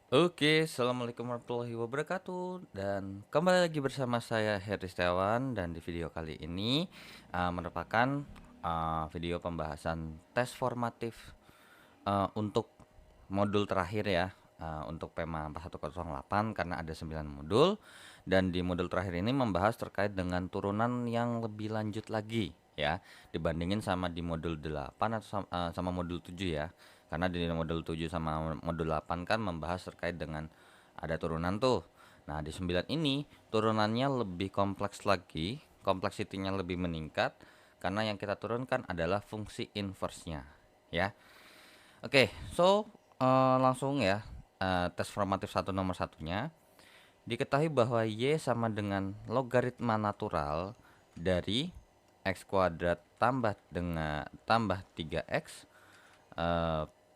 Oke, assalamualaikum warahmatullahi wabarakatuh, dan kembali lagi bersama saya Heri Setiawan. Dan di video kali ini merupakan video pembahasan tes formatif untuk modul terakhir ya, untuk PEMA 4108, karena ada 9 modul. Dan di modul terakhir ini membahas terkait dengan turunan yang lebih lanjut lagi ya, dibandingin sama di modul 8 atau sama modul 7 ya. Karena di modul 7 sama modul 8 kan membahas terkait dengan ada turunan tuh. Nah, di 9 ini turunannya lebih kompleks lagi, kompleksitinya lebih meningkat, karena yang kita turunkan adalah fungsi inverse-nya ya. Oke, langsung ya, tes formatif satu nomor satunya. Diketahui bahwa Y sama dengan logaritma natural dari X kuadrat tambah 3X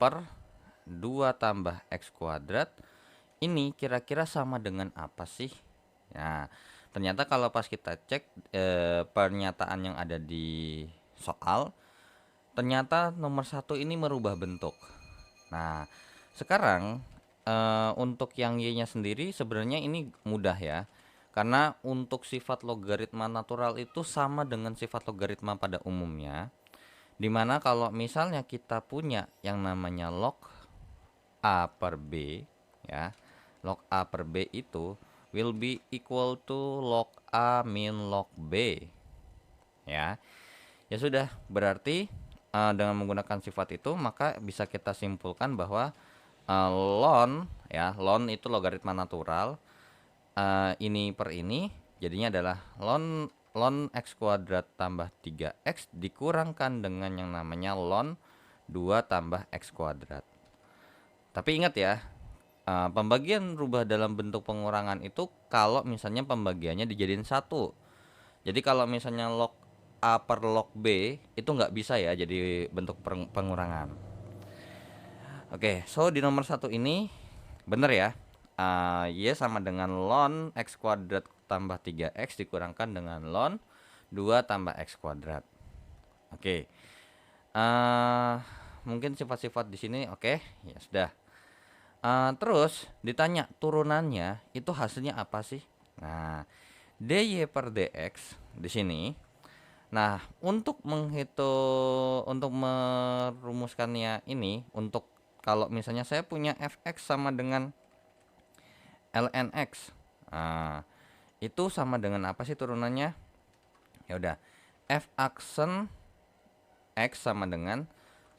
per 2 tambah X kuadrat. Ini kira-kira sama dengan apa sih? Nah, ternyata kalau pas kita cek pernyataan yang ada di soal, ternyata nomor satu ini merubah bentuk. Nah, sekarang untuk yang Y-nya sendiri sebenarnya ini mudah ya. Karena untuk sifat logaritma natural itu sama dengan sifat logaritma pada umumnya. Dimana kalau misalnya kita punya yang namanya log A per B ya, log A per B itu will be equal to log A min log B ya. Ya sudah, berarti dengan menggunakan sifat itu maka bisa kita simpulkan bahwa ln ya, ln itu logaritma natural, ini per ini jadinya adalah ln x kuadrat tambah 3x dikurangkan dengan yang namanya ln 2 tambah x kuadrat. Tapi ingat ya, pembagian rubah dalam bentuk pengurangan itu kalau misalnya pembagiannya dijadiin satu. Jadi kalau misalnya log A per log B itu nggak bisa ya jadi bentuk pengurangan. Oke, di nomor satu ini bener ya. Y sama dengan ln x kuadrat tambah 3x dikurangkan dengan ln 2 tambah x kuadrat. Oke. Mungkin sifat-sifat di sini oke, ya sudah. Terus ditanya turunannya itu hasilnya apa sih? Nah, dy per dx di sini. Nah, untuk merumuskannya ini, untuk kalau misalnya saya punya fx sama dengan ln x. Nah, itu sama dengan apa sih turunannya? Ya udah, f aksen x sama dengan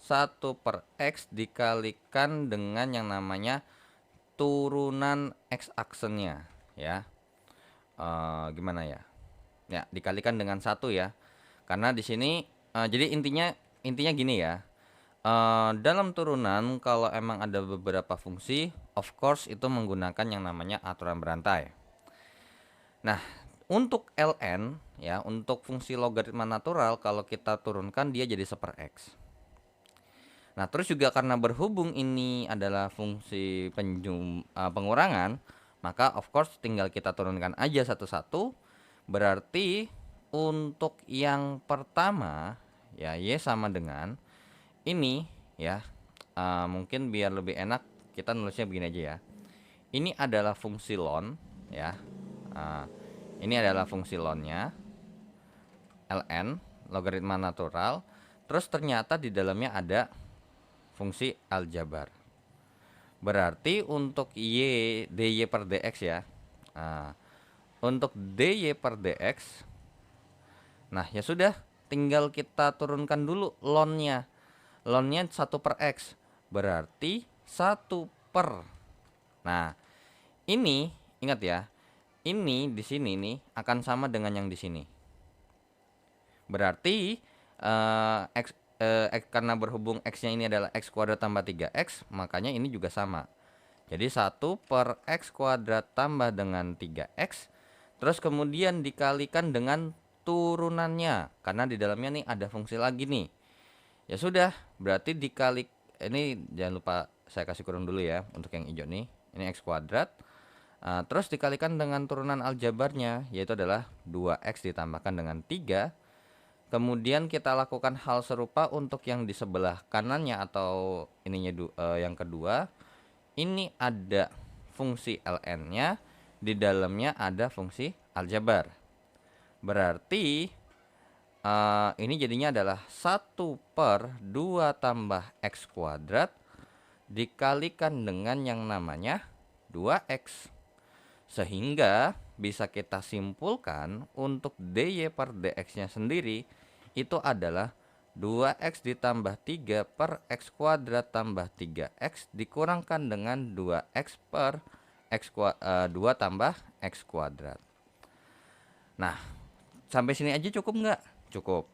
1 per x dikalikan dengan yang namanya turunan x aksennya ya. Gimana ya? Ya, dikalikan dengan 1 ya. Karena di sini jadi intinya gini ya. Dalam turunan kalau emang ada beberapa fungsi, of course itu menggunakan yang namanya aturan berantai. Nah, untuk ln ya, untuk fungsi logaritma natural kalau kita turunkan dia jadi 1 per x. Nah, terus juga karena berhubung ini adalah fungsi pengurangan, maka of course tinggal kita turunkan aja satu-satu. Berarti untuk yang pertama ya, Y sama dengan ini ya, mungkin biar lebih enak kita nulisnya begini aja ya. Ini adalah fungsi ln ya. Ini adalah fungsi ln-nya, ln logaritma natural. Terus ternyata di dalamnya ada fungsi aljabar. Berarti untuk dy per dx ya. Untuk dy per dx, nah ya sudah, tinggal kita turunkan dulu ln-nya. Ln-nya 1 per x, berarti 1 per. Nah, ini ingat ya, ini di sini nih akan sama dengan yang di sini. Berarti karena berhubung x-nya ini adalah x kuadrat tambah 3x, makanya ini juga sama. Jadi 1 per x kuadrat tambah dengan 3x, terus kemudian dikalikan dengan turunannya, karena di dalamnya nih ada fungsi lagi nih. Ya sudah, berarti dikali, ini jangan lupa saya kasih kurung dulu ya untuk yang hijau nih. Ini x kuadrat. Terus dikalikan dengan turunan aljabarnya, yaitu adalah 2x ditambahkan dengan 3. Kemudian kita lakukan hal serupa untuk yang di sebelah kanannya atau ininya yang kedua. Ini ada fungsi ln-nya, di dalamnya ada fungsi aljabar. Berarti ini jadinya adalah 1/2 tambah X kuadrat dikalikan dengan yang namanya 2X. Sehingga bisa kita simpulkan untuk dy per dx-nya sendiri itu adalah 2x ditambah 3 per x kuadrat tambah 3x dikurangkan dengan 2x per 2 tambah x kuadrat. Nah, sampai sini aja cukup nggak? Cukup.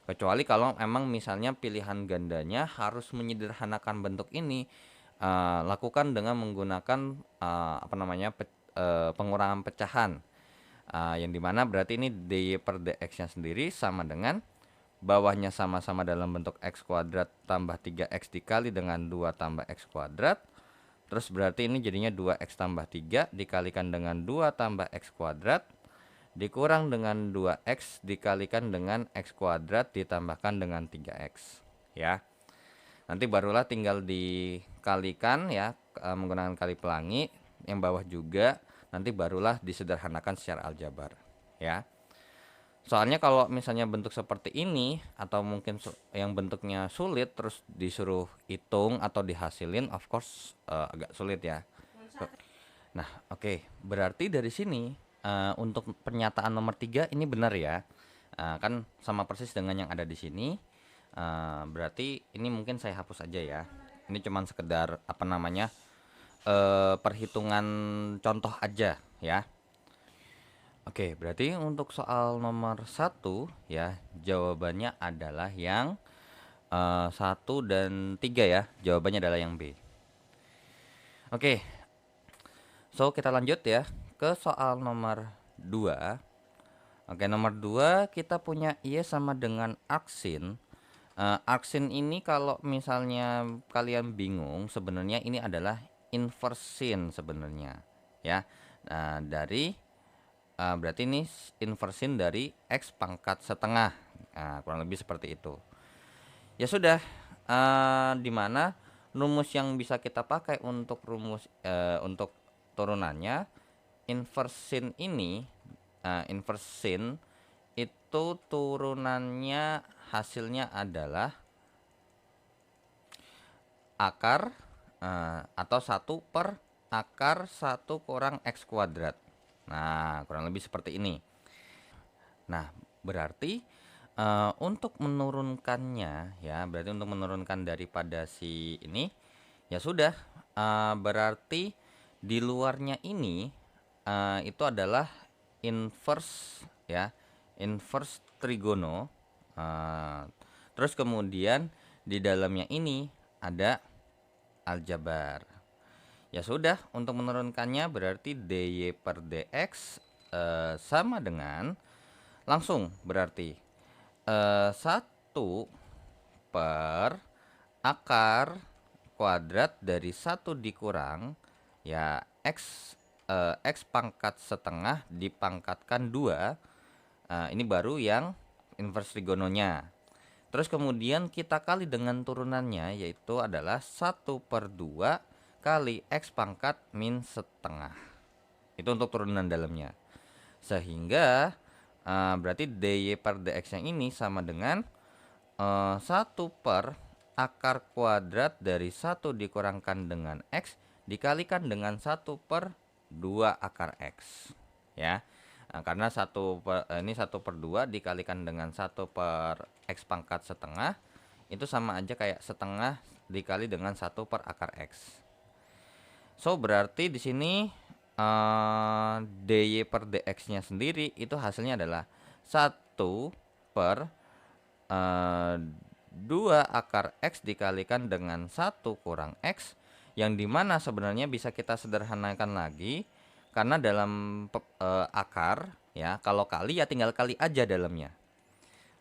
Kecuali kalau emang misalnya pilihan gandanya harus menyederhanakan bentuk ini, lakukan dengan menggunakan pengurangan pecahan, yang dimana berarti ini dy per dx-nya sendiri sama dengan bawahnya sama-sama dalam bentuk x kuadrat tambah 3x dikali dengan 2 tambah x kuadrat. Terus berarti ini jadinya 2x tambah 3 dikalikan dengan 2 tambah x kuadrat dikurang dengan 2x dikalikan dengan x kuadrat ditambahkan dengan 3x ya. Nanti barulah tinggal dikalikan ya, menggunakan kali pelangi, yang bawah juga nanti barulah disederhanakan secara aljabar ya. Soalnya kalau misalnya bentuk seperti ini atau mungkin yang bentuknya sulit terus disuruh hitung atau dihasilin, of course agak sulit ya. Nah, oke. Berarti dari sini untuk pernyataan nomor 3 ini benar ya. Kan sama persis dengan yang ada di sini. Berarti ini mungkin saya hapus aja ya. Ini cuman sekedar perhitungan contoh aja ya. Oke, berarti untuk soal nomor 1 ya, jawabannya adalah yang 1 dan 3 ya. Jawabannya adalah yang B. Oke. So, kita lanjut ya ke soal nomor 2. Oke, nomor 2 kita punya Y sama dengan arcsin. Arcsin ini kalau misalnya kalian bingung, sebenarnya ini adalah inversin sebenarnya ya. Nah, berarti ini inversin dari X pangkat setengah. Nah, kurang lebih seperti itu. Ya sudah, dimana rumus yang bisa kita pakai untuk untuk turunannya, inversin ini, inversin itu turunannya hasilnya adalah akar atau 1 per akar 1 kurang X kuadrat. Nah, kurang lebih seperti ini. Nah, berarti untuk menurunkannya ya, berarti untuk menurunkan daripada si ini ya sudah, berarti di luarnya ini itu adalah inverse ya, inverse trigono. Terus kemudian di dalamnya ini ada aljabar. Ya sudah, untuk menurunkannya berarti dy per dx sama dengan langsung berarti 1 per akar kuadrat dari 1 dikurang ya x pangkat setengah dipangkatkan 2. Ini baru yang inverse trigononya. Terus kemudian kita kali dengan turunannya, yaitu adalah 1/2 kali X pangkat min setengah. Itu untuk turunan dalamnya. Sehingga berarti dy per dx yang ini sama dengan 1 per akar kuadrat dari 1 dikurangkan dengan X dikalikan dengan 1/2 akar X ya. Karena ini 1/2 dikalikan dengan 1 per X pangkat setengah itu sama aja kayak setengah dikali dengan 1 per akar X. So berarti di sini dy per dx nya sendiri itu hasilnya adalah 1 per 2 akar X dikalikan dengan 1 kurang X, yang dimana sebenarnya bisa kita sederhanakan lagi karena dalam akar ya, kalau kali ya tinggal kali aja dalamnya.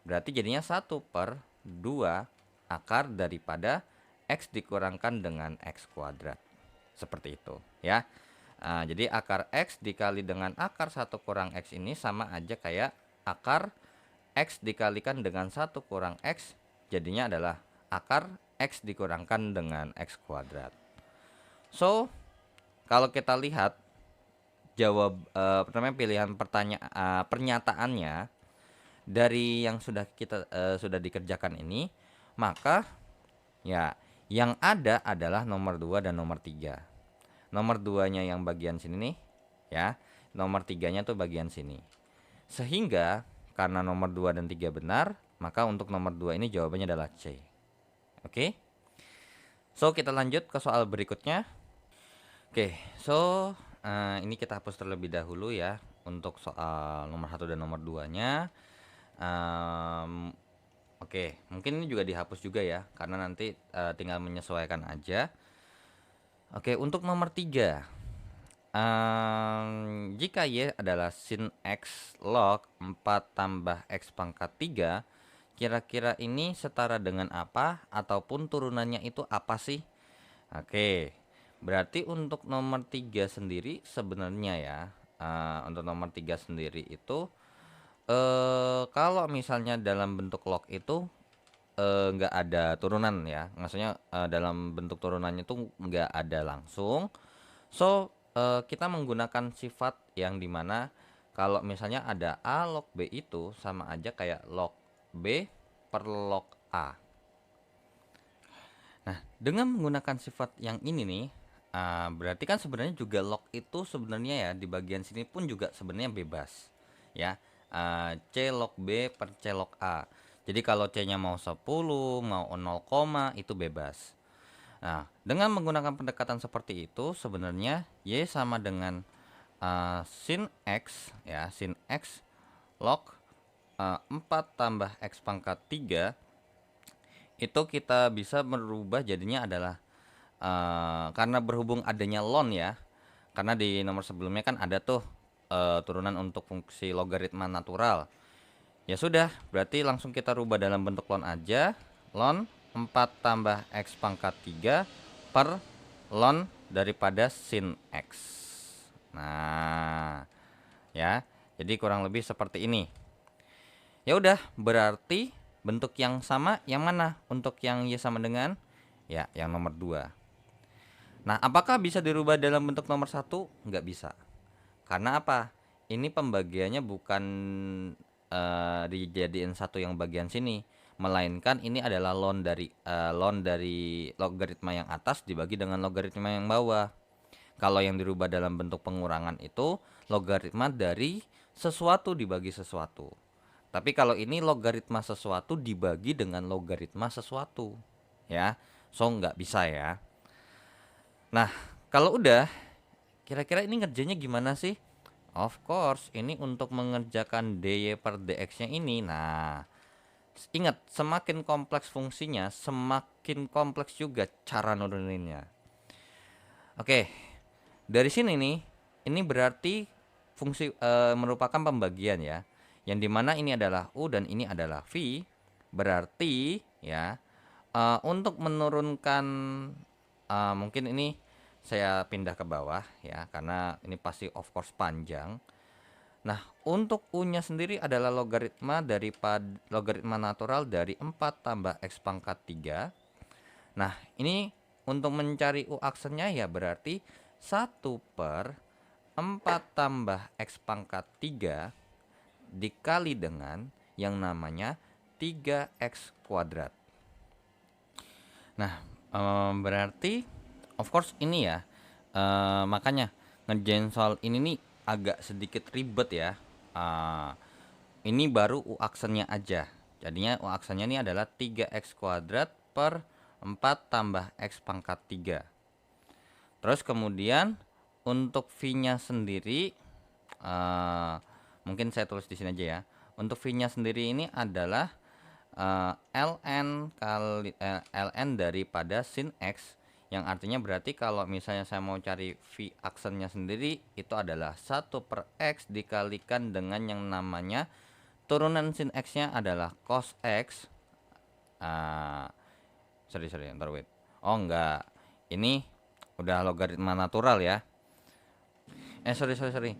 Berarti jadinya 1/2 akar daripada X dikurangkan dengan X kuadrat. Seperti itu ya. Jadi akar X dikali dengan akar 1 kurang X ini sama aja kayak akar X dikalikan dengan 1 kurang X, jadinya adalah akar X dikurangkan dengan X kuadrat. So kalau kita lihat pertama pilihan pernyataannya dari yang sudah dikerjakan ini, maka ya yang ada adalah nomor 2 dan nomor 3. Nomor 2-nya yang bagian sini nih, ya. Nomor 3-nya tuh bagian sini. Sehingga karena nomor 2 dan 3 benar, maka untuk nomor 2 ini jawabannya adalah C. Oke. So, kita lanjut ke soal berikutnya. Oke, so ini kita hapus terlebih dahulu ya untuk soal nomor 1 dan nomor 2-nya. Oke, mungkin ini juga dihapus juga ya, karena nanti tinggal menyesuaikan aja. Oke, untuk nomor 3, jika Y adalah sin X log 4 tambah X pangkat 3, kira-kira ini setara dengan apa, ataupun turunannya itu apa sih? Oke, berarti untuk nomor 3 sendiri sebenarnya ya, untuk nomor 3 sendiri itu kalau misalnya dalam bentuk log itu nggak ada turunan ya, maksudnya dalam bentuk turunannya tuh nggak ada langsung. So kita menggunakan sifat yang dimana kalau misalnya ada A log B itu sama aja kayak log B per log A. Nah, dengan menggunakan sifat yang ini nih, berarti kan sebenarnya juga log itu sebenarnya ya di bagian sini pun juga sebenarnya bebas ya. C log B per C log A. Jadi kalau C-nya mau 10, mau 0, itu bebas. Nah, dengan menggunakan pendekatan seperti itu sebenarnya Y sama dengan sin X ya, sin X log 4 tambah X pangkat 3 itu kita bisa merubah jadinya adalah karena berhubung adanya ln ya, karena di nomor sebelumnya kan ada tuh turunan untuk fungsi logaritma natural. Ya sudah, berarti langsung kita rubah dalam bentuk ln aja. Ln 4 tambah X pangkat 3 per ln daripada sin X. Nah, ya. Jadi kurang lebih seperti ini. Ya udah, berarti bentuk yang sama yang mana? Untuk yang Y sama dengan? Ya, yang nomor 2. Nah, apakah bisa dirubah dalam bentuk nomor 1? Nggak bisa. Karena apa? Ini pembagiannya bukan dijadiin satu yang bagian sini, melainkan ini adalah ln dari logaritma yang atas dibagi dengan logaritma yang bawah. Kalau yang dirubah dalam bentuk pengurangan itu logaritma dari sesuatu dibagi sesuatu. Tapi kalau ini logaritma sesuatu dibagi dengan logaritma sesuatu, ya. So nggak bisa ya. Nah, kalau udah, kira-kira ini ngerjainnya gimana sih? Of course, ini untuk mengerjakan dy per dx-nya ini. Nah, ingat, semakin kompleks fungsinya, semakin kompleks juga cara nuruninnya. Oke, dari sini nih, ini berarti fungsi merupakan pembagian ya, yang dimana ini adalah U dan ini adalah V. Berarti ya, untuk menurunkan mungkin ini saya pindah ke bawah ya, karena ini pasti of course panjang. Nah, untuk U-nya sendiri adalah logaritma natural dari 4 tambah X pangkat 3. Nah, ini untuk mencari U aksennya ya berarti 1 per 4 tambah X pangkat 3 dikali dengan yang namanya 3X kuadrat. Nah, berarti of course ini ya, makanya ngerjain soal ini nih agak sedikit ribet ya. Ini baru U aksennya aja. Jadinya U aksennya ini adalah 3X kuadrat per 4 tambah X pangkat 3. Terus kemudian untuk V-nya sendiri, mungkin saya tulis di sini aja ya. Untuk V-nya sendiri ini adalah ln daripada sin X, yang artinya berarti kalau misalnya saya mau cari V aksennya sendiri itu adalah 1 per X dikalikan dengan yang namanya turunan sin X nya adalah cos X. Sorry, ntar wait. Oh enggak, ini udah logaritma natural ya. Sorry.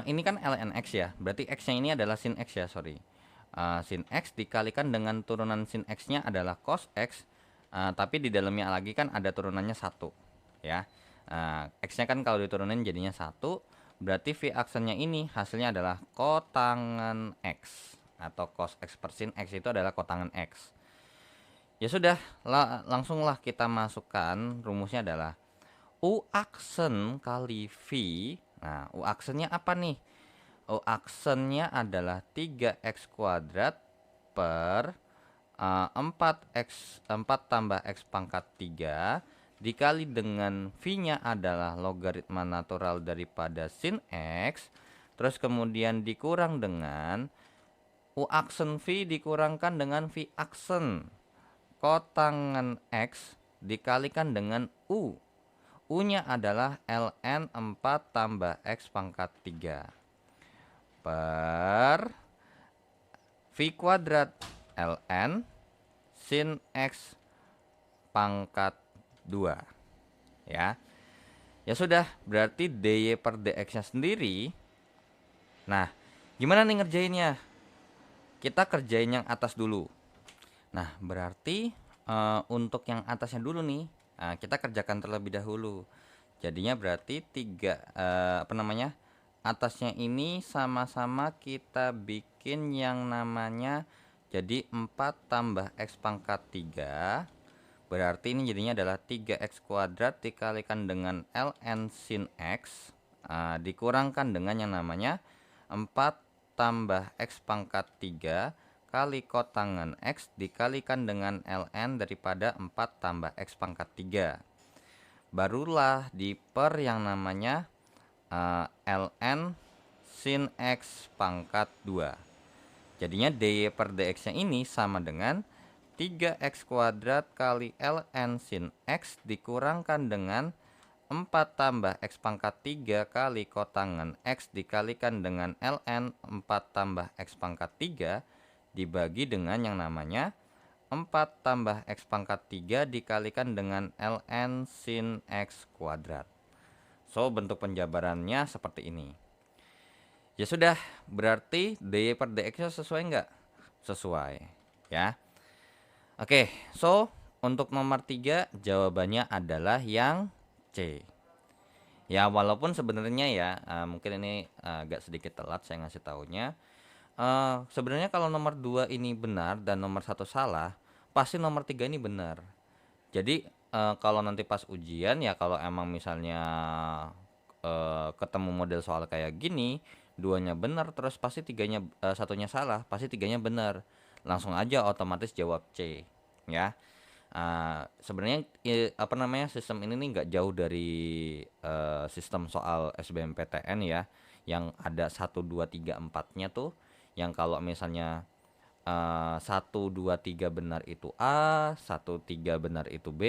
Ini kan ln X ya, berarti X nya ini adalah sin X ya, sorry. Sin X dikalikan dengan turunan sin X nya adalah cos X, tapi di dalamnya lagi kan ada turunannya 1 ya. Nah, X-nya kan kalau diturunin jadinya 1, berarti V aksennya ini hasilnya adalah kotangan X atau cos X per sin X itu adalah kotangan X. Ya sudah, langsunglah kita masukkan rumusnya adalah U aksen kali V. Nah, U aksennya apa nih? U aksennya adalah 3x kuadrat per 4 tambah x pangkat 3 dikali dengan V-nya adalah logaritma natural daripada sin X, terus kemudian dikurang dengan U aksen V dikurangkan dengan V aksen kotangan X dikalikan dengan U. U-nya adalah ln 4 tambah X pangkat 3 per V kuadrat ln sin X pangkat 2. Ya. Ya sudah, berarti dy per dx-nya sendiri. Nah, gimana nih ngerjainnya? Kita kerjain yang atas dulu. Nah, berarti untuk yang atasnya dulu nih, kita kerjakan terlebih dahulu. Jadinya berarti atasnya ini sama-sama kita bikin yang namanya jadi 4 tambah x pangkat 3. Berarti ini jadinya adalah 3x kuadrat dikalikan dengan ln sin x dikurangkan dengan yang namanya 4 tambah x pangkat 3 kali kotangan X dikalikan dengan ln daripada 4 tambah X pangkat 3. Barulah diper yang namanya ln sin X pangkat 2. Jadinya dy per dx nya ini sama dengan 3x kuadrat kali ln sin X dikurangkan dengan 4 tambah X pangkat 3 kali kotangan X dikalikan dengan ln 4 tambah X pangkat 3 dibagi dengan yang namanya 4 tambah X pangkat 3 dikalikan dengan ln sin X kuadrat. So, bentuk penjabarannya seperti ini. Ya sudah, berarti dy per dx-nya sesuai nggak? Sesuai, ya. Oke, so untuk nomor 3 jawabannya adalah yang C. Ya, walaupun sebenarnya ya, mungkin ini agak sedikit telat saya ngasih taunya. Sebenarnya kalau nomor 2 ini benar dan nomor 1 salah, pasti nomor 3 ini benar. Jadi kalau nanti pas ujian ya, kalau emang misalnya ketemu model soal kayak gini, duanya benar terus pasti satunya salah, pasti tiganya benar. Langsung aja otomatis jawab C, ya. Sebenarnya sistem ini nih nggak jauh dari sistem soal SBMPTN ya, yang ada 1 2 3 4-nya tuh, yang kalau misalnya 1 2 3 benar itu A, 1 3 benar itu B,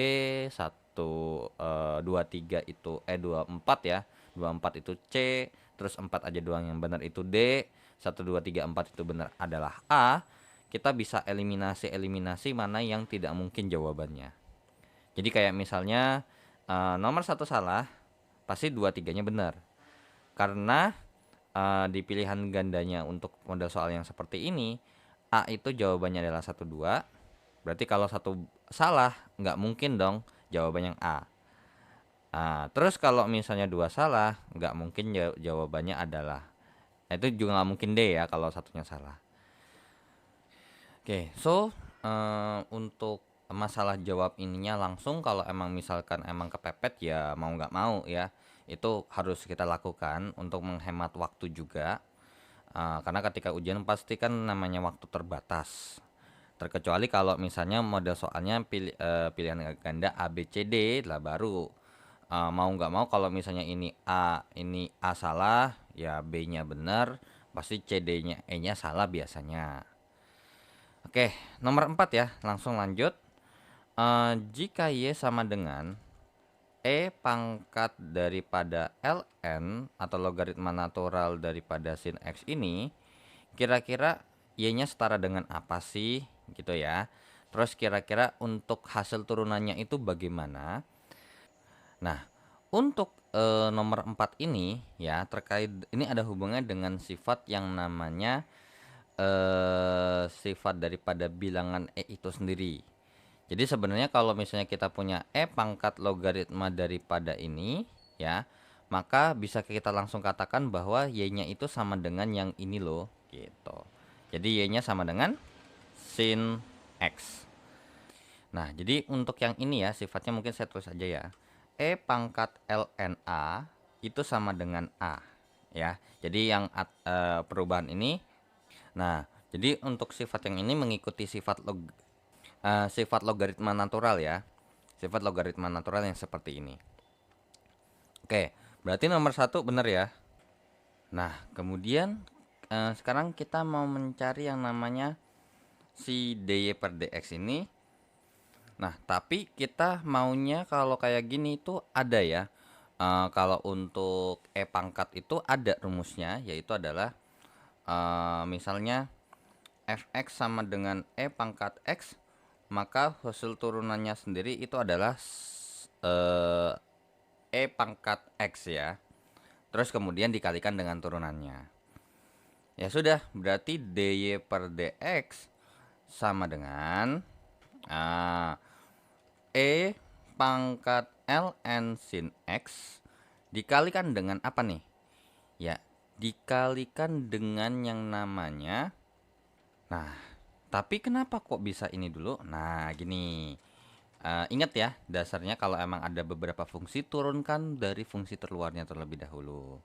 1 2 3 itu 2 4 ya. 2 4 itu C, terus 4 aja doang yang benar itu D, 1 2 3 4 itu benar adalah A. Kita bisa eliminasi mana yang tidak mungkin jawabannya. Jadi kayak misalnya nomor 1 salah, pasti 2 3-nya benar. Karena di pilihan gandanya untuk model soal yang seperti ini, A itu jawabannya adalah 1 2. Berarti kalau 1 salah, nggak mungkin dong jawabannya yang A. Terus kalau misalnya 2 salah, nggak mungkin jawabannya adalah, itu juga nggak mungkin D ya kalau satunya salah. Oke, so untuk masalah jawab ininya langsung, kalau emang misalkan emang kepepet ya mau nggak mau ya, itu harus kita lakukan untuk menghemat waktu juga. Karena ketika ujian pasti kan namanya waktu terbatas. Terkecuali kalau misalnya model soalnya pilihan ganda A B C D lah, baru mau nggak mau kalau misalnya ini A salah ya B-nya benar, pasti C D-nya E-nya salah biasanya. Oke, nomor 4 ya, langsung lanjut. Jika Y sama dengan E pangkat daripada ln atau logaritma natural daripada sin X ini, kira-kira Y-nya setara dengan apa sih gitu ya. Terus kira-kira untuk hasil turunannya itu bagaimana? Nah, untuk nomor 4 ini ya, terkait ini ada hubungannya dengan sifat yang namanya sifat daripada bilangan E itu sendiri. Jadi sebenarnya kalau misalnya kita punya E pangkat logaritma daripada ini, ya, maka bisa kita langsung katakan bahwa Y-nya itu sama dengan yang ini loh, gitu. Jadi Y-nya sama dengan sin X. Nah, jadi untuk yang ini ya, sifatnya mungkin saya tulis aja ya. E pangkat ln A itu sama dengan A, ya. Jadi yang perubahan ini, nah, jadi untuk sifat yang ini mengikuti sifat logaritma natural ya. Sifat logaritma natural yang seperti ini. Oke, berarti nomor 1 benar ya. Nah, kemudian sekarang kita mau mencari yang namanya si dy per dx ini. Nah, tapi kita maunya kalau kayak gini itu ada ya. Kalau untuk E pangkat itu ada rumusnya, yaitu adalah misalnya fx sama dengan E pangkat x, maka hasil turunannya sendiri itu adalah E pangkat x ya. Terus kemudian dikalikan dengan turunannya. Ya sudah, berarti dy per dx sama dengan E pangkat ln sin X dikalikan dengan apa nih? Ya, dikalikan dengan yang namanya. Nah, tapi kenapa kok bisa ini dulu? Nah, gini. Ingat ya, dasarnya kalau emang ada beberapa fungsi, turunkan dari fungsi terluarnya terlebih dahulu.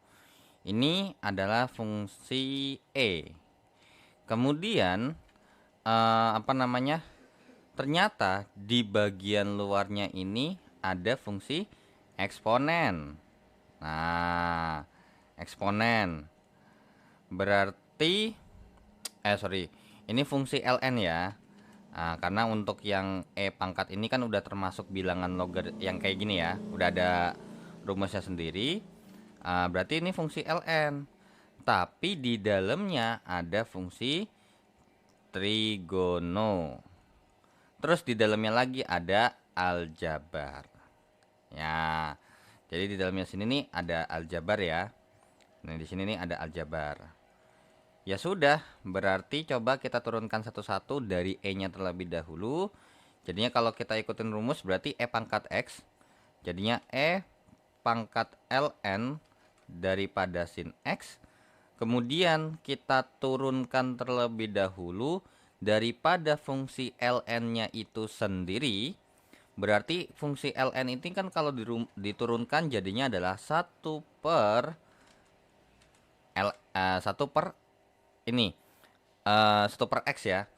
Ini adalah fungsi E. Kemudian, apa namanya? Ternyata di bagian luarnya ini ada fungsi eksponen. Nah, eksponen berarti ini fungsi ln ya. Nah, karena untuk yang E pangkat ini kan udah termasuk bilangan logarit yang kayak gini ya, udah ada rumusnya sendiri. Berarti ini fungsi ln. Tapi di dalamnya ada fungsi trigono. Terus di dalamnya lagi ada aljabar. Ya. Jadi di dalamnya sini nih ada aljabar ya. Nah, di sini nih ada aljabar. Ya sudah, berarti coba kita turunkan satu-satu dari E-nya terlebih dahulu. Jadinya kalau kita ikutin rumus berarti E pangkat X. Jadinya E pangkat ln daripada sin X. Kemudian kita turunkan terlebih dahulu daripada fungsi ln-nya itu sendiri. Berarti fungsi ln ini kan kalau diturunkan jadinya adalah 1 per 1 per ini 1 per X ya.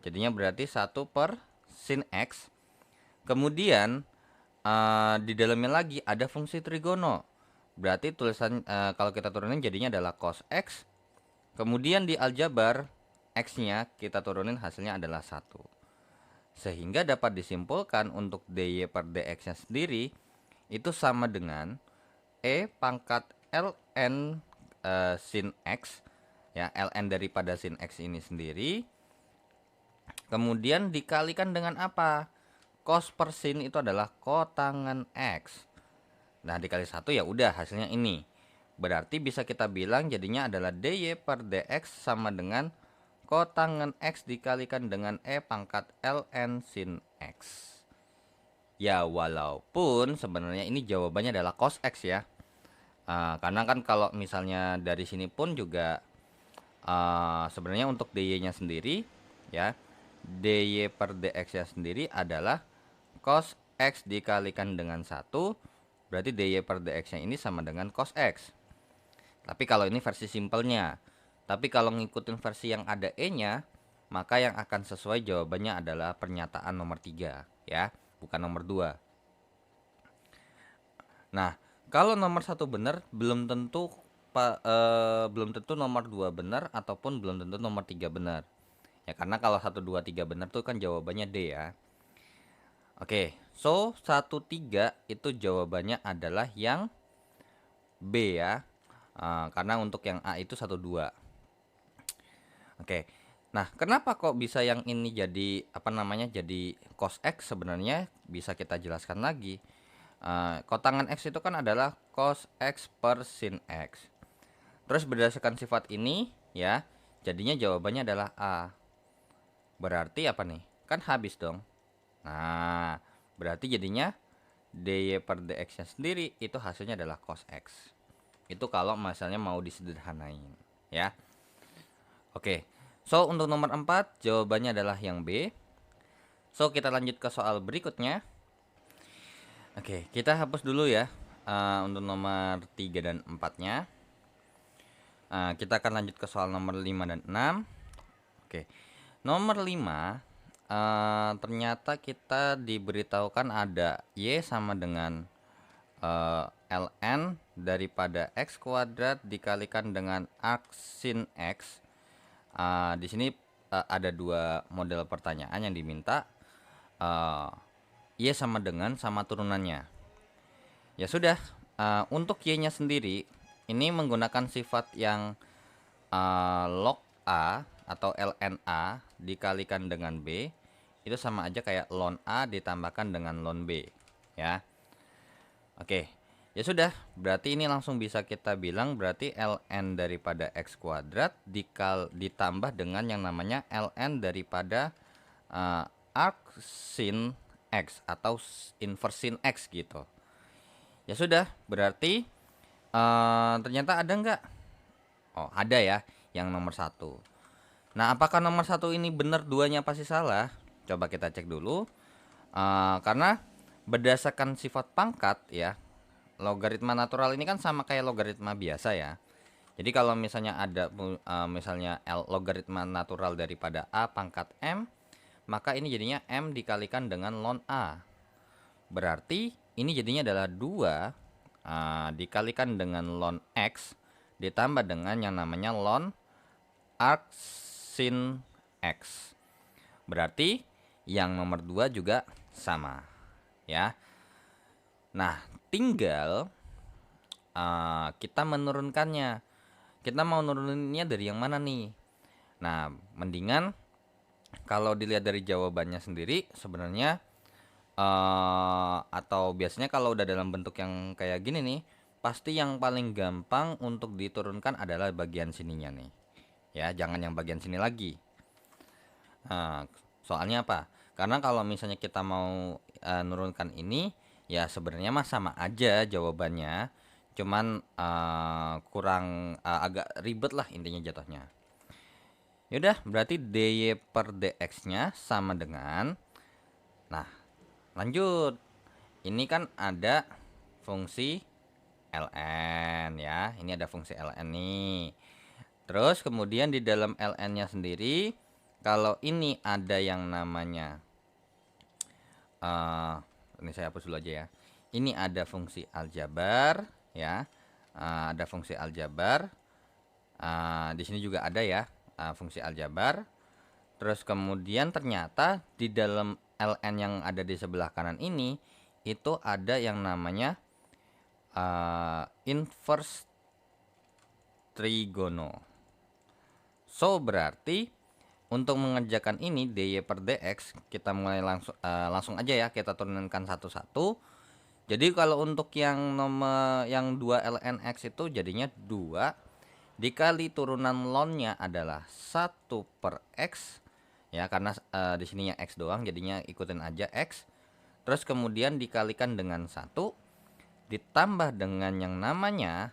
Jadinya berarti 1 per sin X. Kemudian di dalamnya lagi ada fungsi trigono. Berarti tulisan kalau kita turunin jadinya adalah cos X. Kemudian di aljabar X-nya kita turunin hasilnya adalah 1. Sehingga dapat disimpulkan untuk dy per dx-nya sendiri itu sama dengan E pangkat ln sin X ya, ln daripada sin X ini sendiri kemudian dikalikan dengan apa? Cos per sin itu adalah kotangan X. Nah, dikali 1 ya udah hasilnya ini. Berarti bisa kita bilang jadinya adalah dy per dx sama dengan kotangan X dikalikan dengan E pangkat ln sin X. Ya, walaupun sebenarnya ini jawabannya adalah cos X ya. Karena kan kalau misalnya dari sini pun juga sebenarnya untuk dy-nya sendiri ya, dy per dx-nya sendiri adalah cos X dikalikan dengan 1. Berarti dy per dx-nya ini sama dengan cos X. Tapi kalau ini versi simpelnya. Tapi kalau ngikutin versi yang ada E-nya, maka yang akan sesuai jawabannya adalah pernyataan nomor 3 ya, bukan nomor 2. Nah, kalau nomor 1 benar belum tentu nomor 2 benar ataupun belum tentu nomor 3 benar. Ya karena kalau 1 2 3 benar tuh kan jawabannya D ya. Oke, so 1 3 itu jawabannya adalah yang B ya. Karena untuk yang A itu 1 2. Oke. Nah, kenapa kok bisa yang ini jadi jadi cos X? Sebenarnya bisa kita jelaskan lagi. Kotangan X itu kan adalah cos X per sin X. Terus berdasarkan sifat ini ya, jadinya jawabannya adalah A. Berarti apa nih? Kan habis dong. Nah, berarti jadinya dy per dx nya sendiri itu hasilnya adalah cos x. Itu kalau misalnya mau disederhanain ya. Oke, so untuk nomor 4 jawabannya adalah yang B. So kita lanjut ke soal berikutnya. Oke, kita hapus dulu ya untuk nomor 3 dan 4-nya. Kita akan lanjut ke soal nomor 5 dan 6. Oke, nomor 5 ternyata kita diberitahukan ada Y sama dengan ln daripada x kuadrat dikalikan dengan arc sin x. Di sini ada dua model pertanyaan yang diminta. Y sama dengan sama turunannya. Ya sudah, untuk Y nya sendiri ini menggunakan sifat yang log A atau ln A dikalikan dengan B itu sama aja kayak ln A ditambahkan dengan ln B ya. Oke, ya sudah, berarti ini langsung bisa kita bilang berarti ln daripada x kuadrat ditambah dengan yang namanya ln daripada arc sin x atau inverse sin x gitu. Ya sudah, berarti ternyata ada nggak? Oh, ada ya, yang nomor 1. Nah, apakah nomor 1 ini benar, duanya pasti salah? Coba kita cek dulu. Karena berdasarkan sifat pangkat ya, logaritma natural ini kan sama kayak logaritma biasa ya. Jadi kalau misalnya ada misalnya logaritma natural daripada A pangkat M, maka ini jadinya M dikalikan dengan ln A. Berarti ini jadinya adalah 2 dikalikan dengan ln X ditambah dengan yang namanya ln arc sin X. Berarti yang nomor 2 juga sama ya. Nah, tinggal kita menurunkannya. Kita mau nuruninnya dari yang mana nih? Nah, mendingan kalau dilihat dari jawabannya sendiri sebenarnya atau biasanya kalau udah dalam bentuk yang kayak gini nih, pasti yang paling gampang untuk diturunkan adalah bagian sininya nih. Ya, jangan yang bagian sini lagi. Soalnya apa? Karena kalau misalnya kita mau nurunkan ini, ya sebenarnya mah sama aja jawabannya. Cuman kurang agak ribet lah intinya jatuhnya. Yaudah, berarti dy per dx-nya sama dengan, nah lanjut. Ini kan ada fungsi ln ya. Ini ada fungsi ln nih. Terus kemudian di dalam ln-nya sendiri, kalau ini ada yang namanya ini saya hapus dulu aja ya. Ini ada fungsi aljabar ya. Ada fungsi aljabar. Di sini juga ada ya fungsi aljabar. Terus kemudian ternyata di dalam ln yang ada di sebelah kanan ini itu ada yang namanya inverse trigono. So berarti untuk mengerjakan ini dy per dx kita mulai langsung aja ya, kita turunkan satu-satu. Jadi kalau untuk yang nomor yang 2 ln x itu jadinya 2 dikali turunan ln-nya adalah 1 per x ya, karena di sininya x doang jadinya ikutin aja x. Terus kemudian dikalikan dengan 1 ditambah dengan yang namanya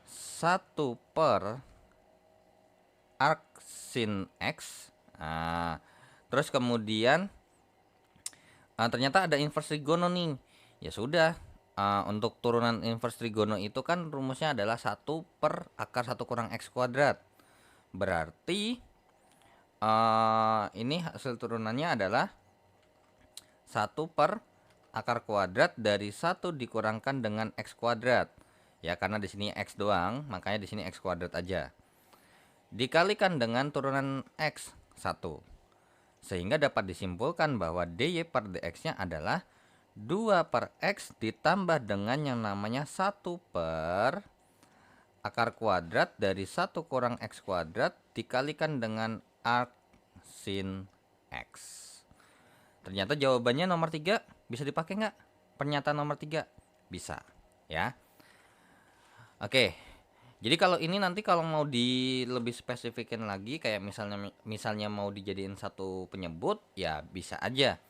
1 per arc sin x. Terus kemudian ternyata ada inverse trigono nih. Ya sudah, untuk turunan inverse trigono itu kan rumusnya adalah 1 per akar 1 kurang x kuadrat. Berarti ini hasil turunannya adalah 1 per akar kuadrat dari 1 dikurangkan dengan x kuadrat. Ya, karena di sini x doang, makanya di sini x kuadrat aja. Dikalikan dengan turunan x 1. Sehingga dapat disimpulkan bahwa dy per dx-nya adalah 2 per x ditambah dengan yang namanya 1 per akar kuadrat dari 1 kurang x kuadrat dikalikan dengan arc sin x. Ternyata jawabannya nomor 3. Bisa dipakai nggak pernyataan nomor 3? Bisa ya. Oke, jadi kalau ini nanti kalau mau lebih spesifikin lagi kayak misalnya mau dijadiin satu penyebut ya bisa aja.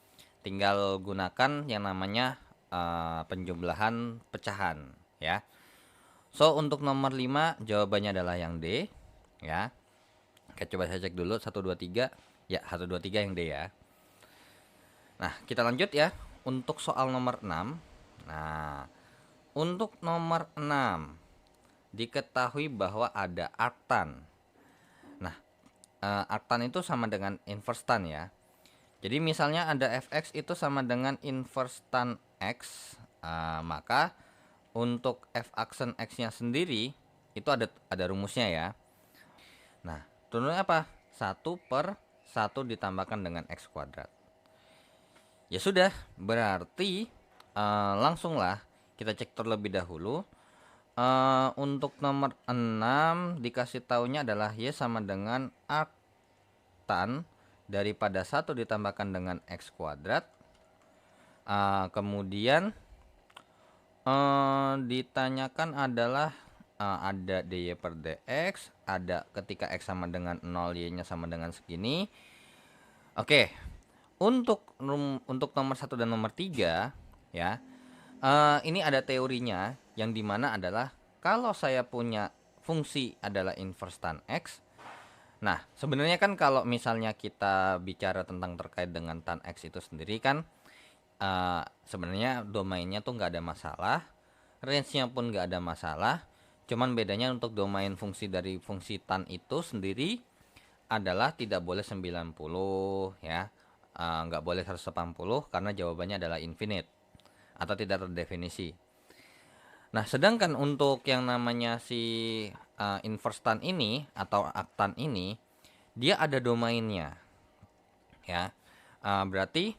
Tinggal gunakan yang namanya penjumlahan pecahan ya. So untuk nomor 5 jawabannya adalah yang D ya. Oke, coba saya cek dulu 1 2 3. Ya, 1 2 3 yang D ya. Nah, kita lanjut ya untuk soal nomor 6. Nah, untuk nomor 6 diketahui bahwa ada arctan. Nah, arctan itu sama dengan inverse tan ya. Jadi misalnya ada fx itu sama dengan inverse tan x, maka untuk f aksen x-nya sendiri itu ada rumusnya ya. Nah, turunnya apa? 1/1 ditambahkan dengan x kuadrat. Ya sudah, berarti langsunglah kita cek terlebih dahulu. Untuk nomor 6 dikasih taunya adalah y sama dengan arctan daripada 1 ditambahkan dengan x kuadrat. Kemudian ditanyakan adalah ada dy per dx, ada ketika x sama dengan 0 y nya sama dengan segini. Oke, untuk nomor 1 dan nomor 3 ya, ini ada teorinya yang dimana adalah kalau saya punya fungsi adalah inverse tan x. Nah, sebenarnya kan kalau misalnya kita bicara tentang terkait dengan tan x itu sendiri kan sebenarnya domainnya tuh nggak ada masalah, range-nya pun nggak ada masalah. Cuman bedanya untuk domain fungsi dari fungsi tan itu sendiri adalah tidak boleh 90 ya, nggak boleh 180 karena jawabannya adalah infinite atau tidak terdefinisi. Nah, sedangkan untuk yang namanya si inverse tan ini atau arctan ini, dia ada domainnya ya. Berarti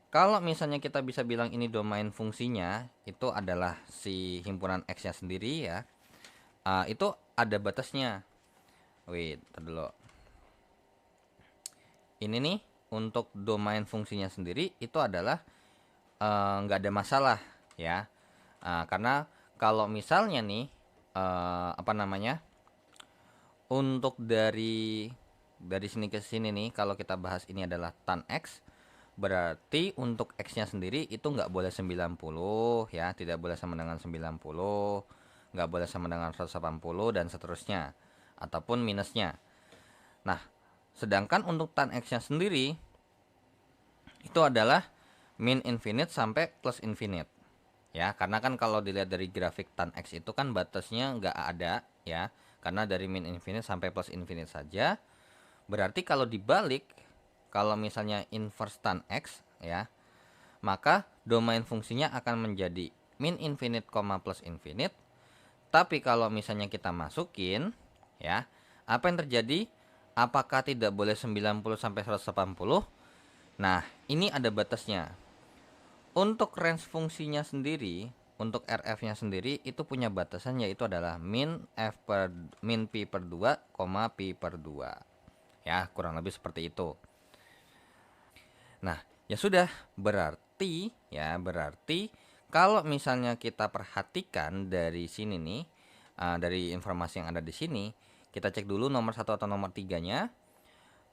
kalau misalnya kita bisa bilang ini domain fungsinya itu adalah si himpunan x-nya sendiri ya, itu ada batasnya. Wait, dulu. Ini nih untuk domain fungsinya sendiri itu adalah nggak ada masalah ya, karena kalau misalnya nih apa namanya, untuk dari sini ke sini nih, kalau kita bahas ini adalah tan x, berarti untuk x-nya sendiri itu nggak boleh 90 ya, tidak boleh sama dengan 90, nggak boleh sama dengan 180 dan seterusnya, ataupun minusnya. Nah, sedangkan untuk tan x-nya sendiri itu adalah min infinite sampai plus infinite ya, karena kan kalau dilihat dari grafik tan x itu kan batasnya nggak ada ya, karena dari min infinite sampai plus infinite saja. Berarti kalau dibalik, kalau misalnya inverse tan x ya, maka domain fungsinya akan menjadi min infinite, plus infinite. Tapi kalau misalnya kita masukin ya, apa yang terjadi? Apakah tidak boleh 90 sampai 180? Nah, ini ada batasnya. Untuk range fungsinya sendiri, untuk RF-nya sendiri itu punya batasan, yaitu adalah min pi per 2, pi per 2. Ya, kurang lebih seperti itu. Nah, ya sudah, berarti kalau misalnya kita perhatikan dari sini nih, dari informasi yang ada di sini, kita cek dulu nomor 1 atau nomor 3-nya.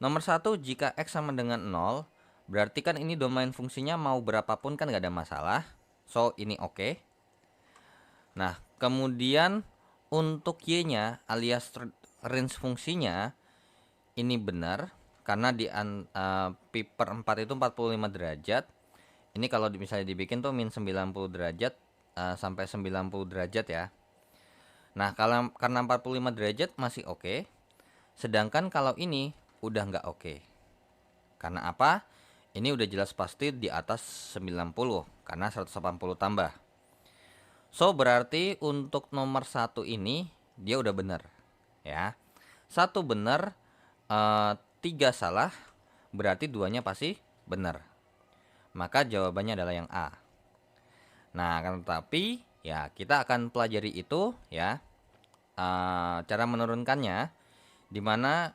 Nomor 1, jika x sama dengan 0, berarti kan ini domain fungsinya mau berapapun kan nggak ada masalah. So, ini oke. Nah, kemudian untuk y-nya alias range fungsinya ini benar, karena di pi per 4 itu 45 derajat. Ini kalau misalnya dibikin tuh min 90 derajat sampai 90 derajat ya. Nah, karena 45 derajat masih oke. Sedangkan kalau ini udah nggak oke. Karena apa? Ini udah jelas pasti di atas 90 karena 180 tambah. So, berarti untuk nomor 1 ini dia udah benar ya. 1 benar, 3 salah, berarti 2-nya pasti benar. Maka jawabannya adalah yang A. Nah, kan tetapi ya kita akan pelajari itu ya, cara menurunkannya, dimana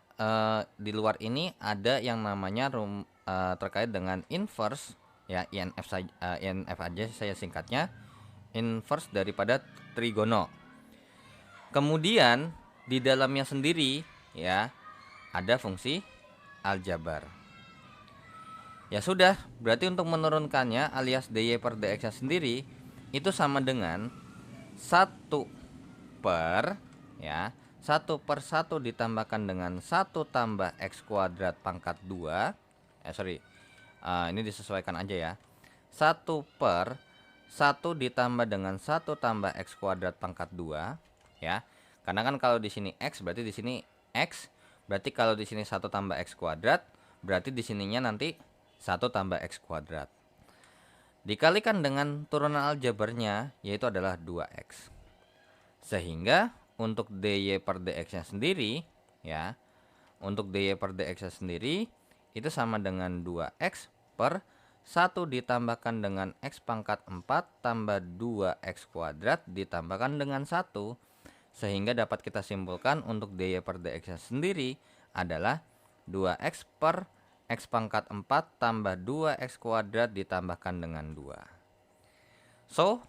di luar ini ada yang namanya terkait dengan inverse ya, INF aja saya singkatnya, inverse daripada trigono. Kemudian di dalamnya sendiri ya ada fungsi aljabar. Ya sudah, berarti untuk menurunkannya alias dy per dx-nya sendiri itu sama dengan 1 per, ya, 1/1 ditambahkan dengan 1 tambah x kuadrat pangkat 2. Ini disesuaikan aja ya. 1/1 ditambah dengan 1 tambah x kuadrat pangkat 2, ya. Karena kan kalau di sini x berarti di sini x, berarti kalau di sini 1 tambah x kuadrat, berarti di sininya nanti 1 tambah x kuadrat. Dikalikan dengan turunan aljabarnya yaitu adalah 2x. Sehingga untuk dy per dx-nya sendiri, ya, untuk dy per dx-nya sendiri itu sama dengan 2x per 1 ditambahkan dengan x pangkat 4 tambah 2x kuadrat ditambahkan dengan 1. Sehingga dapat kita simpulkan untuk dy per dx-nya sendiri adalah 2x per x pangkat 4 tambah 2x kuadrat ditambahkan dengan 2. So,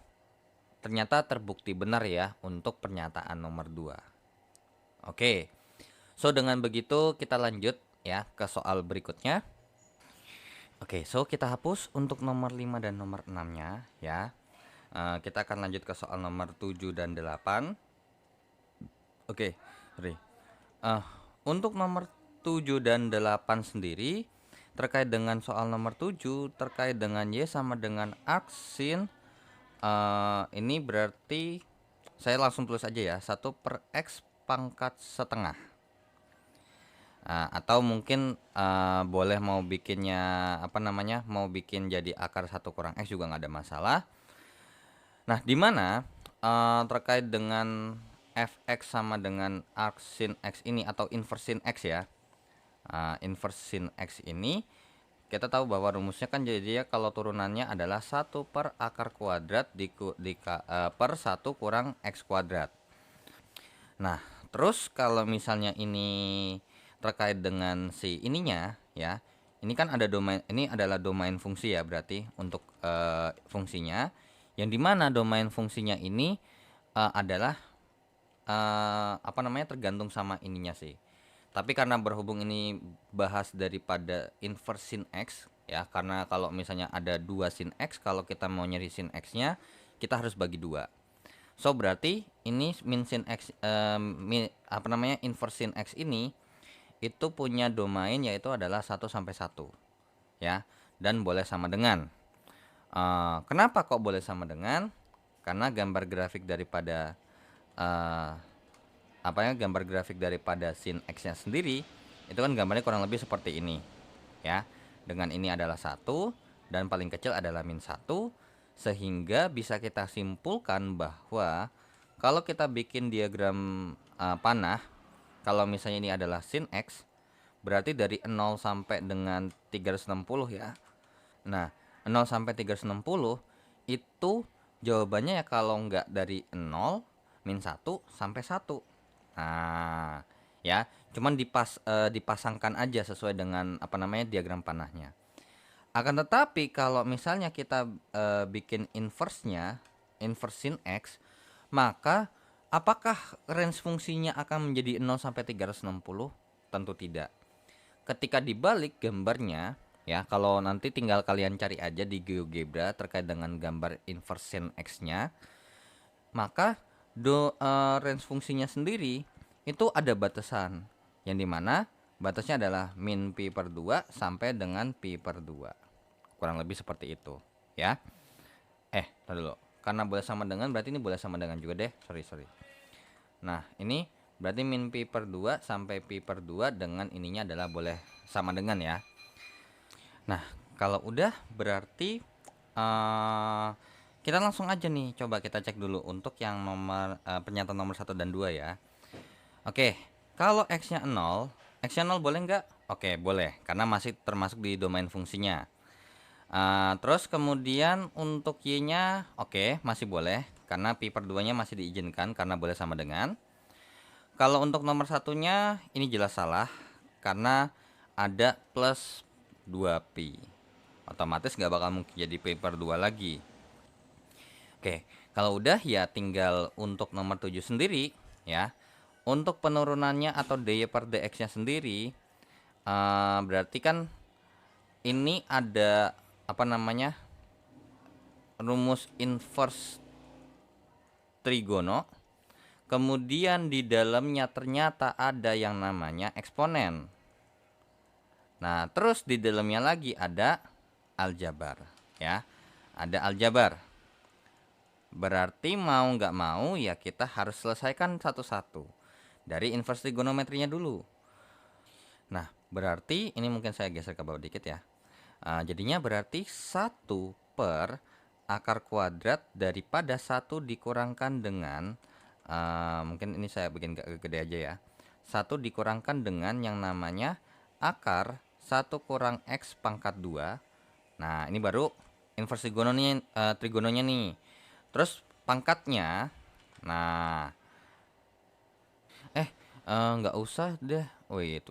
ternyata terbukti benar ya untuk pernyataan nomor 2. Oke. So, dengan begitu kita lanjut ya ke soal berikutnya. Oke, so kita hapus untuk nomor 5 dan nomor 6-nya ya. Kita akan lanjut ke soal nomor 7 dan 8. Oke, sorry. Untuk nomor 7 dan 8 sendiri terkait dengan soal nomor 7 terkait dengan y sama dengan arc sin, ini berarti saya langsung tulis aja ya, 1 per x pangkat setengah. Atau mungkin boleh mau bikinnya mau bikin jadi akar 1 kurang x juga nggak ada masalah. Nah, dimana terkait dengan fx sama dengan arc sin x ini atau inverse sin x ya. Inverse sin x ini kita tahu bahwa rumusnya kan jadi ya kalau turunannya adalah 1 per akar kuadrat per 1 kurang x kuadrat. Nah, terus kalau misalnya ini terkait dengan si ininya ya, ini kan ada domain, ini adalah domain fungsi ya berarti untuk fungsinya, yang dimana domain fungsinya ini adalah tergantung sama ininya sih. Tapi karena berhubung ini bahas daripada inverse sin x ya, karena kalau misalnya ada 2 sin x, kalau kita mau nyari sin x-nya kita harus bagi 2. So berarti ini min sin x inverse sin x ini itu punya domain yaitu adalah 1 sampai 1 ya, dan boleh sama dengan. Kenapa kok boleh sama dengan? Karena gambar grafik daripada gambar grafik daripada sin x-nya sendiri itu kan gambarnya kurang lebih seperti ini ya. Dengan ini adalah 1 dan paling kecil adalah min 1, sehingga bisa kita simpulkan bahwa kalau kita bikin diagram panah, kalau misalnya ini adalah sin x, berarti dari 0 sampai dengan 360 ya. Nah, 0 sampai 360 itu jawabannya ya kalau enggak dari 0, min 1 sampai 1. Nah, ya, cuman dipasangkan aja sesuai dengan diagram panahnya. Akan tetapi kalau misalnya kita bikin inverse-nya, inverse sin x, maka apakah range fungsinya akan menjadi 0 sampai 360? Tentu tidak. Ketika dibalik gambarnya, ya, kalau nanti tinggal kalian cari aja di GeoGebra terkait dengan gambar inverse sin x-nya, maka range fungsinya sendiri itu ada batasan, yang dimana batasnya adalah min pi per 2 sampai dengan pi per 2, kurang lebih seperti itu ya. Tadi dulu, karena boleh sama dengan berarti ini boleh sama dengan juga deh, sorry. Nah, ini berarti min pi per 2 sampai pi per 2 dengan ininya adalah boleh sama dengan ya. Nah, kalau udah berarti kita langsung aja nih, coba kita cek dulu untuk yang nomor pernyataan nomor 1 dan 2 ya. Oke, kalau x-nya 0, x-nya 0 boleh nggak? Oke, boleh, karena masih termasuk di domain fungsinya. Terus kemudian untuk y-nya oke, masih boleh, karena pi per 2-nya masih diizinkan karena boleh sama dengan. Kalau untuk nomor satunya ini jelas salah, karena ada plus 2pi. Otomatis nggak bakal mungkin jadi pi per 2 lagi. Oke, kalau udah ya tinggal untuk nomor 7 sendiri ya. Untuk penurunannya atau dy per dx-nya sendiri berarti kan ini ada apa namanya, rumus inverse trigono. Kemudian di dalamnya ternyata ada yang namanya eksponen. Nah, terus di dalamnya lagi ada aljabar, ya. Ada aljabar. Berarti mau nggak mau ya kita harus selesaikan satu-satu dari inverse trigonometrinya dulu. Nah, berarti ini mungkin saya geser ke bawah dikit ya. Jadinya berarti 1 per akar kuadrat daripada 1 dikurangkan dengan, mungkin ini saya bikin gede aja ya. 1 dikurangkan dengan yang namanya akar 1 kurang X pangkat 2. Nah, ini baru inverse trigononya nih. Terus pangkatnya, nah, nggak usah deh. Wait.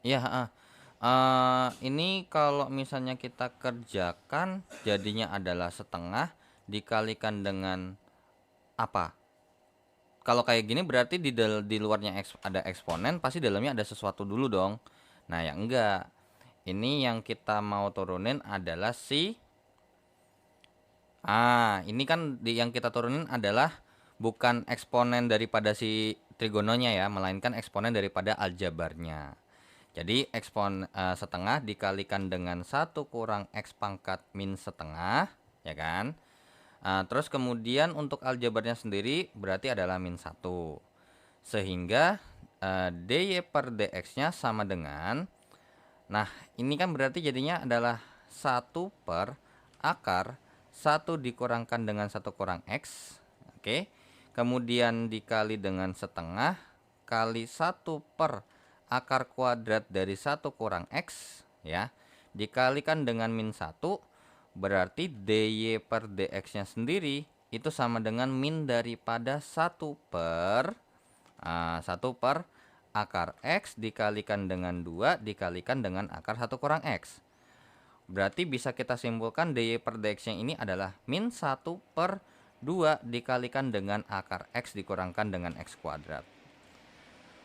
Ya, ini kalau misalnya kita kerjakan jadinya adalah setengah dikalikan dengan apa? Kalau kayak gini berarti di luarnya ada eksponen, pasti dalamnya ada sesuatu dulu dong. Nah, yang enggak. Ini yang kita mau turunin adalah ini kan yang kita turunin adalah bukan eksponen daripada si trigononya ya, melainkan eksponen daripada aljabarnya. Jadi setengah dikalikan dengan 1 kurang X pangkat min setengah, ya kan? Terus kemudian untuk aljabarnya sendiri berarti adalah min 1. Sehingga dy per dx-nya sama dengan, nah ini kan berarti jadinya adalah 1 per akar 1 dikurangkan dengan 1 kurang X. Oke. Kemudian dikali dengan setengah kali 1 per akar kuadrat dari 1 kurang X, ya, dikalikan dengan min 1, berarti dy per dx-nya sendiri itu sama dengan min daripada 1 per 1 per akar X dikalikan dengan 2 dikalikan dengan akar 1 kurang X. Berarti bisa kita simpulkan dy per dx-nya ini adalah min 1 per 2 dikalikan dengan akar X dikurangkan dengan X kuadrat.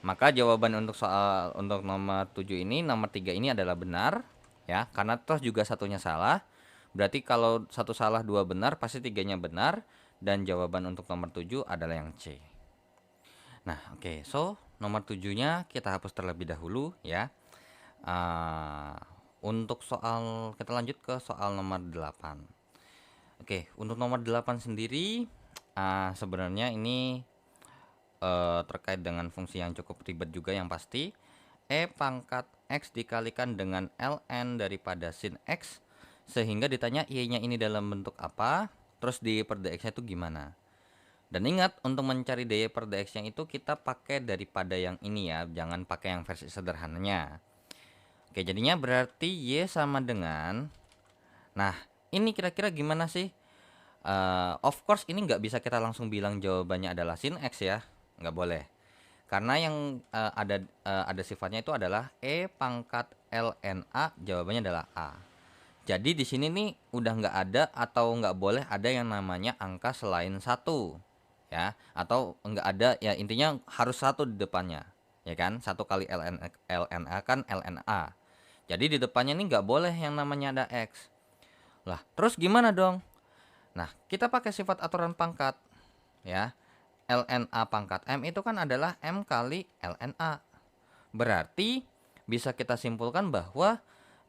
Maka jawaban untuk nomor 7 ini, nomor 3 ini adalah benar, ya, karena toh juga satunya salah. Berarti kalau satu salah dua benar, pasti tiganya benar, dan jawaban untuk nomor 7 adalah yang C. Nah, oke. So, nomor 7-nya kita hapus terlebih dahulu ya. Untuk kita lanjut ke soal nomor 8. Oke, untuk nomor 8 sendiri sebenarnya ini terkait dengan fungsi yang cukup ribet juga yang pasti. E pangkat X dikalikan dengan ln daripada sin X, sehingga ditanya Y-nya ini dalam bentuk apa, terus dy per dx-nya itu gimana. Dan ingat, untuk mencari dy per dx-nya itu kita pakai daripada yang ini ya, jangan pakai yang versi sederhananya. Oke, jadinya berarti Y sama dengan, nah ini kira-kira gimana sih? Of course ini nggak bisa kita langsung bilang jawabannya adalah sin X ya, nggak boleh, karena yang ada sifatnya itu adalah E pangkat ln A, jawabannya adalah A. Jadi di sini nih udah nggak ada atau nggak boleh ada yang namanya angka selain 1 ya, atau nggak ada ya, intinya harus 1 di depannya ya kan. 1 kali ln A kan ln A, jadi di depannya nih nggak boleh yang namanya ada X. Lah terus gimana dong? Nah, kita pakai sifat aturan pangkat ya. ln A pangkat M itu kan adalah M kali ln A. Berarti bisa kita simpulkan bahwa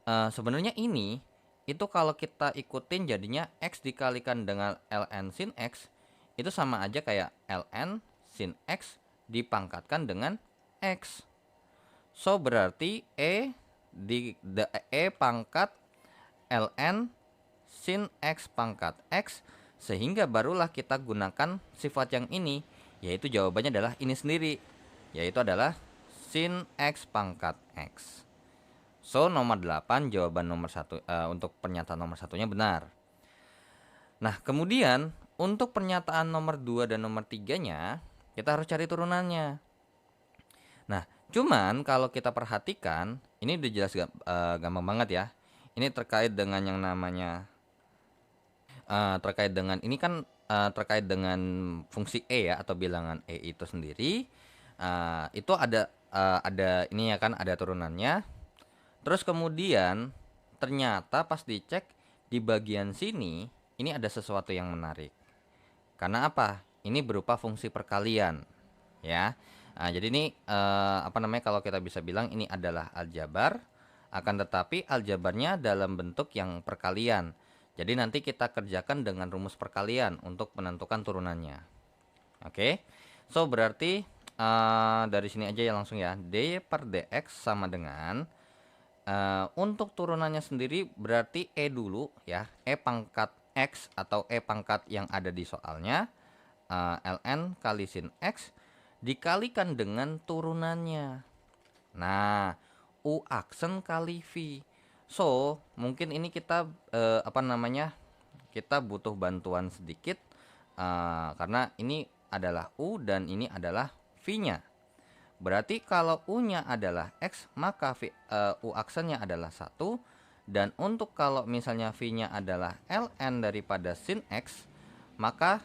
sebenarnya ini itu kalau kita ikutin jadinya X dikalikan dengan ln sin X itu sama aja kayak ln sin X dipangkatkan dengan X. So berarti E pangkat ln sin X pangkat X, sehingga barulah kita gunakan sifat yang ini, yaitu jawabannya adalah ini sendiri, yaitu adalah sin X pangkat X. So nomor 8 jawaban nomor 1 untuk pernyataan nomor 1-nya benar. Nah kemudian untuk pernyataan nomor 2 dan nomor 3-nya kita harus cari turunannya. Nah cuman kalau kita perhatikan ini udah jelas gampang banget ya. Ini terkait dengan yang namanya terkait dengan ini kan terkait dengan fungsi E ya, atau bilangan E itu sendiri. Itu ada ini ya kan, ada turunannya. Terus kemudian ternyata pas dicek di bagian sini ini ada sesuatu yang menarik. Karena apa? Ini berupa fungsi perkalian, ya. Nah, jadi ini apa namanya, kalau kita bisa bilang ini adalah aljabar, akan tetapi aljabarnya dalam bentuk yang perkalian. Jadi nanti kita kerjakan dengan rumus perkalian untuk menentukan turunannya. Oke. So berarti dari sini aja ya langsung ya. D per dx sama dengan untuk turunannya sendiri berarti E dulu ya. E pangkat X atau E pangkat yang ada di soalnya, ln kali sin X dikalikan dengan turunannya. Nah, U aksen kali V. So, mungkin ini kita apa namanya, kita butuh bantuan sedikit karena ini adalah U dan ini adalah V-nya. Berarti kalau U-nya adalah X, maka U aksennya adalah 1. Dan untuk kalau misalnya V-nya adalah ln daripada sin X, maka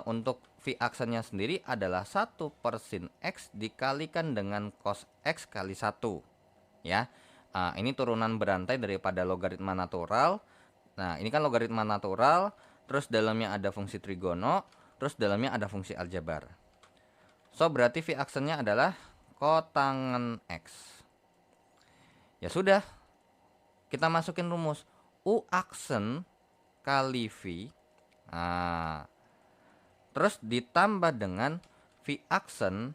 untuk V aksennya sendiri adalah 1 per sin X dikalikan dengan cos X kali 1. Ya, ini turunan berantai daripada logaritma natural. Nah, ini kan logaritma natural, terus dalamnya ada fungsi trigono, terus dalamnya ada fungsi aljabar. So, berarti V aksennya adalah kotangen X. Ya sudah, kita masukin rumus U aksen kali V. Nah, terus ditambah dengan V aksen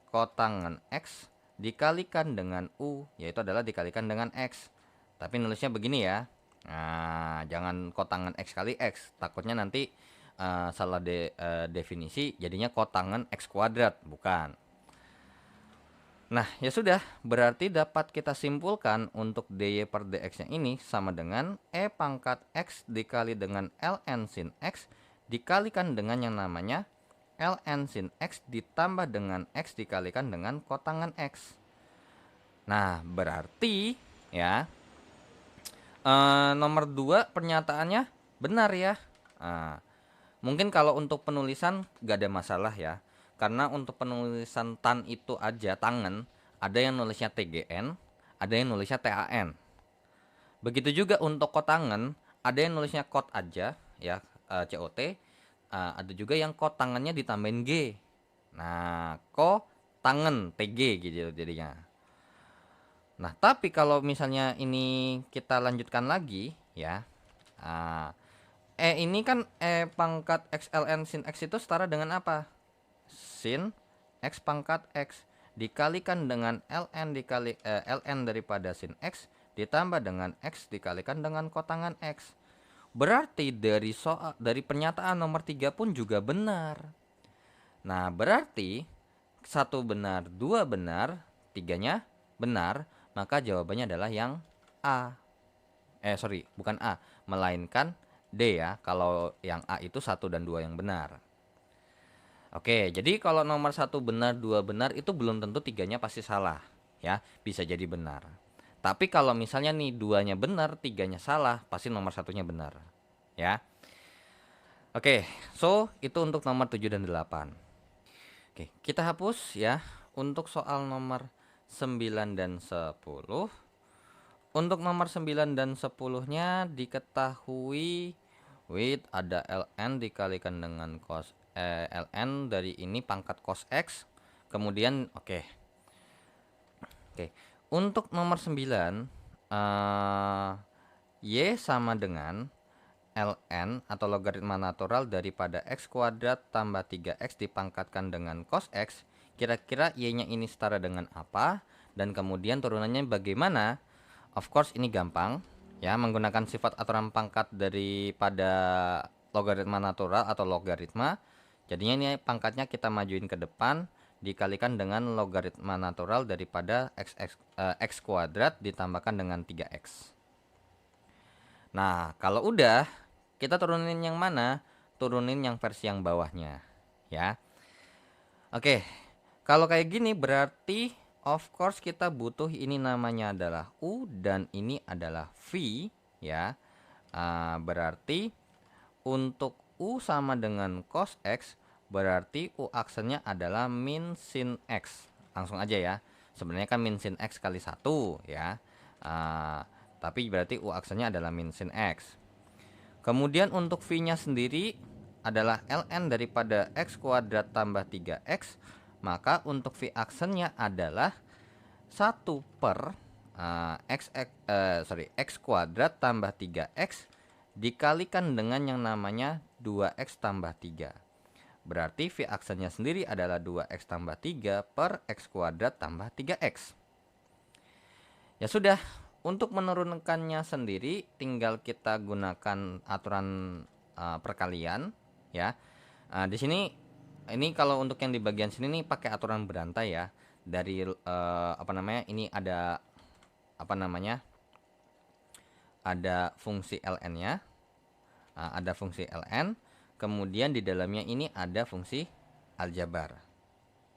kotangen X dikalikan dengan U, yaitu adalah dikalikan dengan X. Tapi nulisnya begini ya. Nah, jangan kotangen X kali X. Takutnya nanti salah definisi, jadinya kotangen X kuadrat, bukan. Nah, ya sudah, berarti dapat kita simpulkan untuk dy per dx-nya ini sama dengan E pangkat X dikali dengan ln sin X dikalikan dengan yang namanya ln sin X ditambah dengan X dikalikan dengan kotangen X. Nah, berarti ya nomor 2 pernyataannya benar ya. Nah, mungkin kalau untuk penulisan gak ada masalah ya. Karena untuk penulisan tan itu aja, tangan, ada yang nulisnya TGN, ada yang nulisnya TAN. Begitu juga untuk kotangan, ada yang nulisnya kot aja ya, COT. Ada juga yang kotangannya ditambahin G. Nah, tangan TG gitu jadinya. Nah, tapi kalau misalnya ini kita lanjutkan lagi ya. Ini kan pangkat XLN sin X itu setara dengan apa? Sin X pangkat X dikalikan dengan ln daripada sin X ditambah dengan X dikalikan dengan kotangan X. Berarti dari pernyataan nomor 3 pun juga benar. Nah, berarti 1 benar, 2 benar, 3-nya benar, maka jawabannya adalah yang A. Sorry, bukan A, melainkan D ya. Kalau yang A itu 1 dan 2 yang benar. Oke, jadi kalau nomor 1 benar, 2 benar itu belum tentu 3-nya pasti salah ya. Bisa jadi benar. Tapi kalau misalnya nih 2-nya benar, 3-nya salah, pasti nomor 1-nya benar. Ya. Oke, so itu untuk nomor 7 dan 8. Oke, kita hapus ya. Untuk soal nomor 9 dan 10. Untuk nomor 9 dan 10-nya diketahui with ada ln dikalikan dengan cos ln dari ini pangkat cos X. Kemudian oke. Untuk nomor 9 Y sama dengan ln atau logaritma natural daripada X kuadrat tambah 3X dipangkatkan dengan cos X. Kira-kira Y-nya ini setara dengan apa? Dan kemudian turunannya bagaimana? Of course ini gampang ya, menggunakan sifat aturan pangkat daripada logaritma natural atau logaritma. Jadinya ini pangkatnya kita majuin ke depan dikalikan dengan logaritma natural daripada X kuadrat ditambahkan dengan 3X. Nah, kalau udah, kita turunin yang mana? Turunin yang versi yang bawahnya ya. Oke, kalau kayak gini berarti of course kita butuh ini namanya adalah U dan ini adalah V ya. Berarti untuk U sama dengan cos X, berarti U aksennya adalah min sin X. Langsung aja ya. Sebenarnya kan min sin X kali 1 ya. Tapi berarti U aksennya adalah min sin X. Kemudian untuk V-nya sendiri adalah ln daripada X kuadrat tambah 3X. Maka untuk V aksennya adalah 1 per X kuadrat tambah 3X dikalikan dengan yang namanya 2X tambah 3. Berarti V aksennya sendiri adalah 2X tambah 3 per X kuadrat tambah 3X. Ya sudah, untuk menurunkannya sendiri tinggal kita gunakan aturan perkalian ya. Di sini ini kalau untuk yang di bagian sini nih pakai aturan berantai ya. Dari ini ada ada fungsi ln-nya. Ada fungsi ln, kemudian di dalamnya ini ada fungsi aljabar.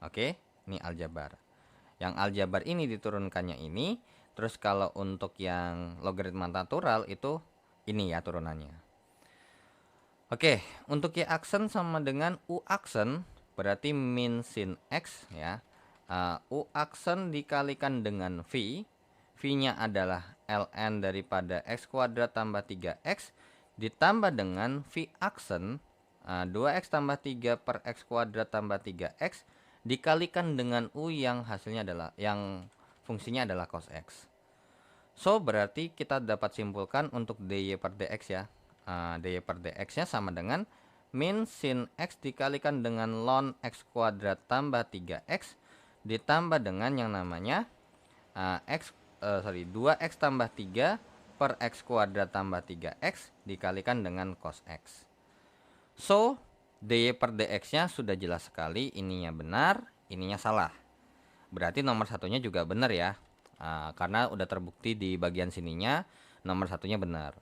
Oke, ini aljabar. Yang aljabar ini diturunkannya ini. Terus kalau untuk yang logaritma natural itu ini ya turunannya. Oke, untuk Y aksen sama dengan U aksen berarti min sin X ya. U aksen dikalikan dengan V. V-nya adalah ln daripada X kuadrat tambah 3X ditambah dengan V aksen 2X tambah 3 per X kuadrat tambah 3X dikalikan dengan U yang hasilnya adalah fungsinya adalah cos X. So berarti kita dapat simpulkan untuk dy per dx ya. Dy per dx nya sama dengan min sin X dikalikan dengan ln X kuadrat tambah 3X ditambah dengan yang namanya 2X tambah 3 per X kuadrat tambah 3X dikalikan dengan cos X. So dy per dx nya sudah jelas sekali, ininya benar, ininya salah. Berarti nomor satunya juga benar ya. Karena udah terbukti di bagian sininya nomor satunya benar.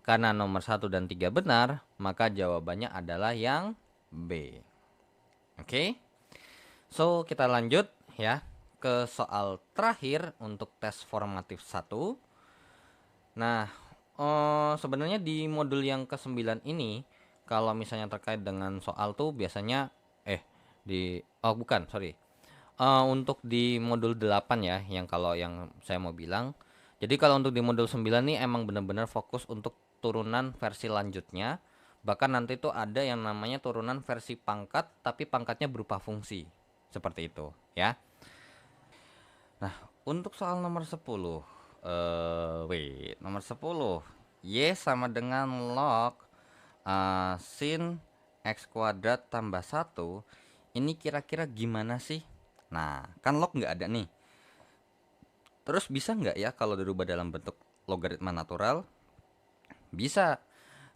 Karena nomor 1 dan 3 benar, maka jawabannya adalah yang B. Oke. So kita lanjut ya ke soal terakhir untuk tes formatif 1. Nah, sebenarnya di modul yang ke-9 ini kalau misalnya terkait dengan soal tuh biasanya untuk di modul 8 ya, yang kalau yang saya mau bilang. Jadi kalau untuk di modul 9 nih emang benar-benar fokus untuk turunan versi lanjutnya. Bahkan nanti tuh ada yang namanya turunan versi pangkat, tapi pangkatnya berupa fungsi. Seperti itu ya. Nah, untuk soal nomor 10. Nomor 10. Y sama dengan log sin X kuadrat tambah 1. Ini kira-kira gimana sih? Nah, kan log nggak ada nih. Terus bisa nggak ya kalau dirubah dalam bentuk logaritma natural? Bisa.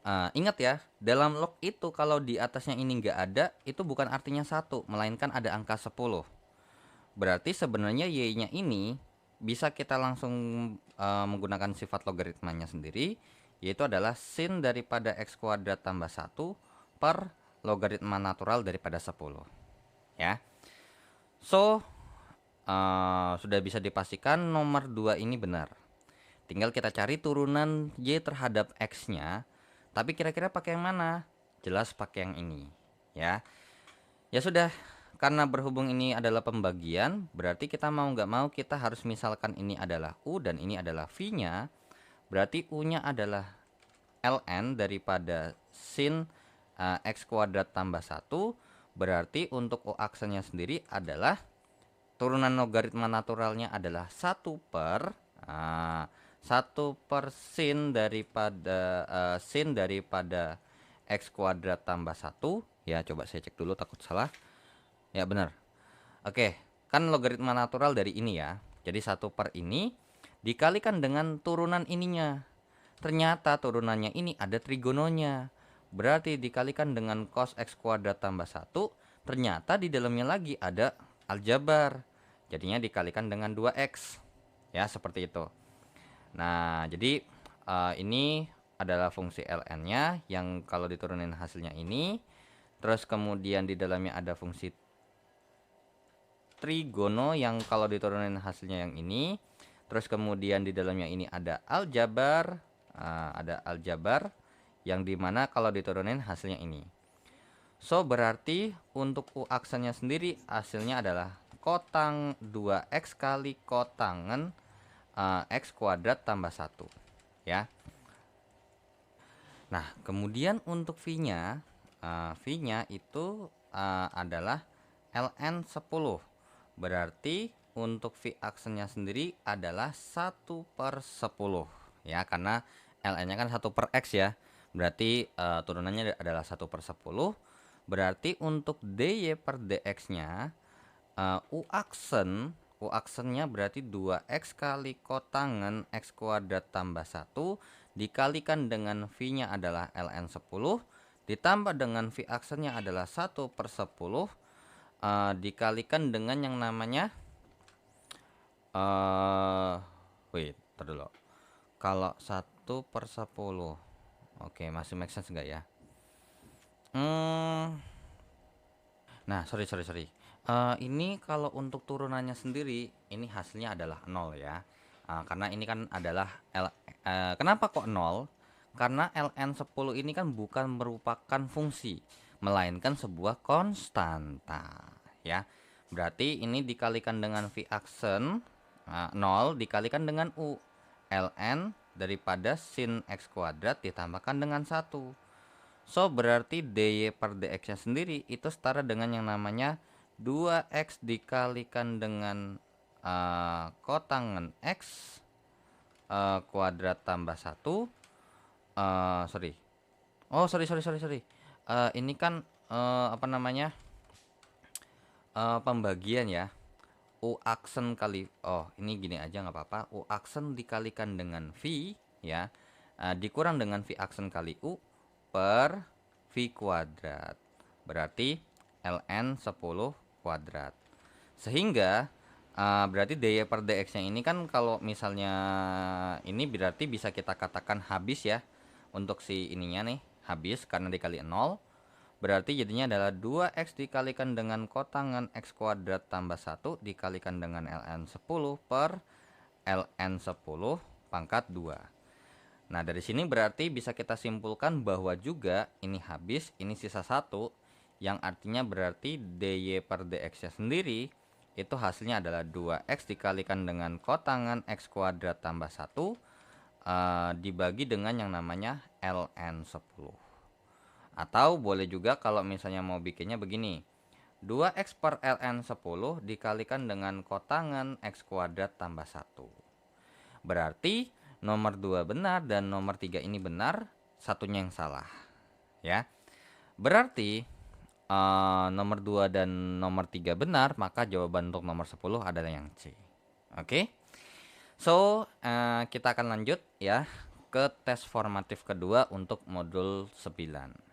Ingat ya, dalam log itu kalau di atasnya ini nggak ada, itu bukan artinya 1, melainkan ada angka 10. Berarti sebenarnya y-nya ini bisa kita langsung menggunakan sifat logaritmanya sendiri, yaitu adalah sin daripada X kuadrat tambah 1 per logaritma natural daripada 10. Ya. So, sudah bisa dipastikan nomor 2 ini benar. Tinggal kita cari turunan Y terhadap X-nya. Tapi kira-kira pakai yang mana? Jelas pakai yang ini ya. Ya sudah, karena berhubung ini adalah pembagian, berarti kita mau nggak mau kita harus misalkan ini adalah U dan ini adalah V-nya. Berarti U-nya adalah ln daripada sin X kuadrat tambah 1. Berarti untuk U aksennya sendiri adalah turunan logaritma naturalnya adalah 1 per 1 per sin daripada X kuadrat tambah 1. Ya coba saya cek dulu takut salah. Ya benar. Oke, kan logaritma natural dari ini ya. Jadi 1 per ini dikalikan dengan turunan ininya. Ternyata turunannya ini ada trigononya. Berarti dikalikan dengan cos X kuadrat tambah 1. Ternyata di dalamnya lagi ada aljabar. Jadinya dikalikan dengan 2X. Ya seperti itu. Nah, jadi ini adalah fungsi ln-nya yang kalau diturunin hasilnya ini. Terus kemudian di dalamnya ada fungsi trigono yang kalau diturunin hasilnya yang ini. Terus kemudian di dalamnya ini ada aljabar. Ada aljabar yang dimana kalau diturunin hasilnya ini. So, berarti untuk U aksennya sendiri hasilnya adalah kotang 2x kali kotangen x kuadrat tambah 1 ya. Nah, kemudian untuk V-nya itu adalah ln 10. Berarti untuk V aksennya sendiri adalah 1/10 ya, karena ln-nya kan 1/x ya. Berarti turunannya adalah 1/10. Berarti untuk dy per dx-nya u aksennya berarti 2x kali kotangen x kuadrat tambah 1 dikalikan dengan V-nya adalah ln 10 ditambah dengan V aksennya /adalah 1/10 dikalikan dengan yang namanya wait, ntar dulu. Kalau 1/10, oke, masih make sense enggak ya? Nah, sorry. Ini kalau untuk turunannya sendiri, ini hasilnya adalah 0 ya. Karena ini kan adalah kenapa kok 0? Karena ln 10 ini kan bukan merupakan fungsi, melainkan sebuah konstanta ya. Berarti ini dikalikan dengan V aksen 0 dikalikan dengan U. ln daripada sin x kuadrat ditambahkan dengan 1. So berarti dy per dx nya sendiri itu setara dengan yang namanya 2x dikalikan dengan kotangen x kuadrat tambah 1. Sorry. Ini kan apa namanya, pembagian ya. U aksen kali, ini gini aja nggak apa-apa. U aksen dikalikan dengan V ya, dikurang dengan V aksen kali U per V kuadrat. Berarti ln 10 kuadrat. Sehingga berarti dy per dx nya ini kan kalau misalnya ini berarti bisa kita katakan habis ya. Untuk si ininya nih habis karena dikali 0. Berarti jadinya adalah 2x dikalikan dengan kotangen x kuadrat tambah 1 dikalikan dengan ln 10 per ln 10 pangkat 2. Nah, dari sini berarti bisa kita simpulkan bahwa juga ini habis, ini sisa 1, yang artinya berarti dy per dx nya sendiri itu hasilnya adalah 2x dikalikan dengan kotangen x kuadrat tambah 1 dibagi dengan yang namanya ln 10. Atau boleh juga kalau misalnya mau bikinnya begini, 2x per ln 10 dikalikan dengan kotangen x kuadrat tambah 1. Berarti nomor 2 benar dan nomor 3 ini benar, satunya yang salah ya. Berarti nomor 2 dan nomor 3 benar, maka jawaban untuk nomor 10 adalah yang C. Oke. So, kita akan lanjut ya ke tes formatif kedua untuk modul 9.